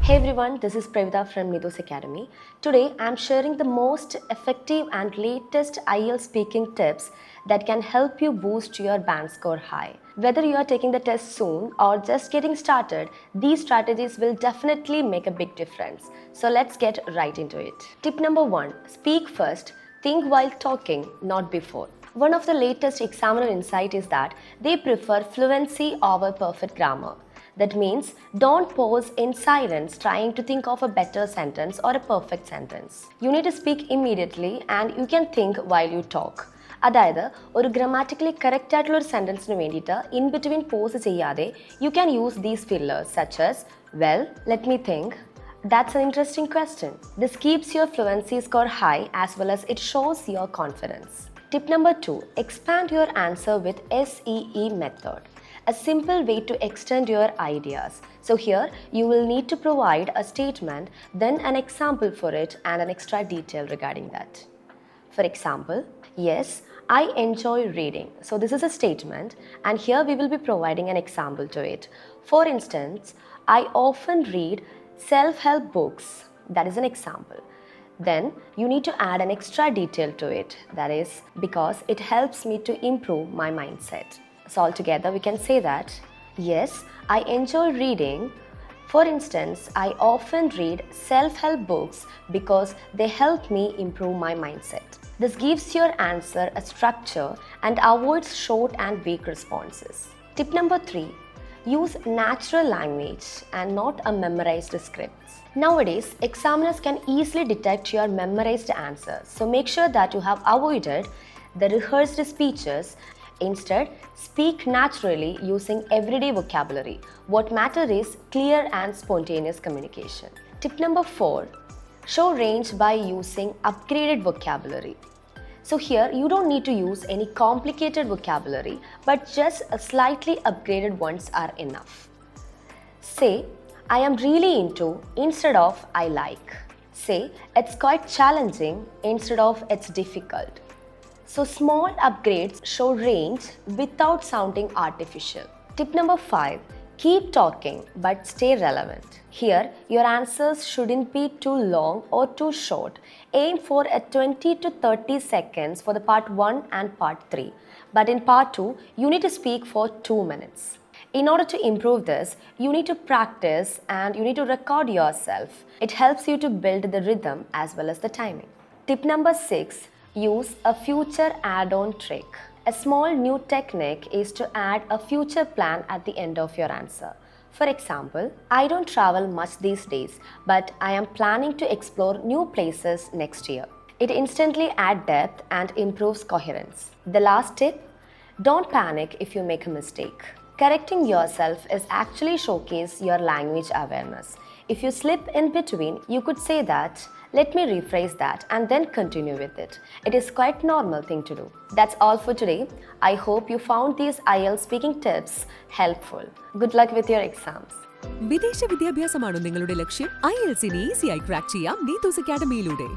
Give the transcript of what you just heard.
Hey everyone, this is Pravita from Neethus Academy. Today I'm sharing the most effective and latest IELTS speaking tips that can help you boost your band score high. Whether you are taking the test soon or just getting started, these strategies will definitely make a big difference. So let's get right into it. Tip number 1, speak first, think while talking, not before. One of the latest examiner insight is that they prefer fluency over perfect grammar. That means don't pause in silence trying to think of a better sentence or a perfect sentence. You need to speak immediately and you can think while you talk. അതായത് ഒരു grammatically correct ആയിട്ടുള്ള ഒരു സെൻറ്റൻസിന് വേണ്ടിയിട്ട് in between pose ചെയ്യാതെ you can use these fillers such as well, let me think. That's an interesting question. This keeps your fluency score high as well as it shows your confidence. Tip number 2, expand your answer with SEE method. A simple way to extend your ideas. So here you will need to provide a statement, then an example for it and an extra detail regarding that. For example, yes, I enjoy reading. So this is a statement and here we will be providing an example to it. For instance, I often read self-help books. That is an example. Then you need to add an extra detail to it. That is because it helps me to improve my mindset. So altogether we can say that, yes, I enjoy reading. For instance, I often read self-help books because they help me improve my mindset. This gives your answer a structure and avoids short and weak responses. Tip number 3, use natural language and not a memorized script. Nowadays, examiners can easily detect your memorized answers. So make sure that you have avoided the rehearsed speeches. Instead, speak naturally using everyday vocabulary. What matters is clear and spontaneous communication. Tip number 4, show range by using upgraded vocabulary. So here you don't need to use any complicated vocabulary, but just a slightly upgraded ones are enough. Say, I am really into instead of I like. Say, it's quite challenging instead of it's difficult. So small upgrades show range without sounding artificial. Tip number 5, keep talking but stay relevant. Here, your answers shouldn't be too long or too short. Aim for a 20 to 30 seconds for the part 1 and part 3. But in part 2, you need to speak for 2 minutes. In order to improve this, you need to practice and you need to record yourself. It helps you to build the rhythm as well as the timing. Tip number 6, use a future add-on trick. A small new technique is to add a future plan at the end of your answer. For example, I don't travel much these days, but I am planning to explore new places next year. It instantly adds depth and improves coherence. The last tip, don't panic if you make a mistake. Correcting yourself is actually showcase your language awareness. If you slip in between, you could say that, let me rephrase that and then continue with it. It is quite normal thing to do. That's all for today. I hope you found these IELTS speaking tips helpful. Good luck with your exams. വിദേശ വിദ്യാഭ്യാസമാണോ നിങ്ങളുടെ ലക്ഷ്യം? IELTS ഈസിയായി crack ചെയ്യാം നീതൂസ് അക്കാഡമിയിലൂടെ.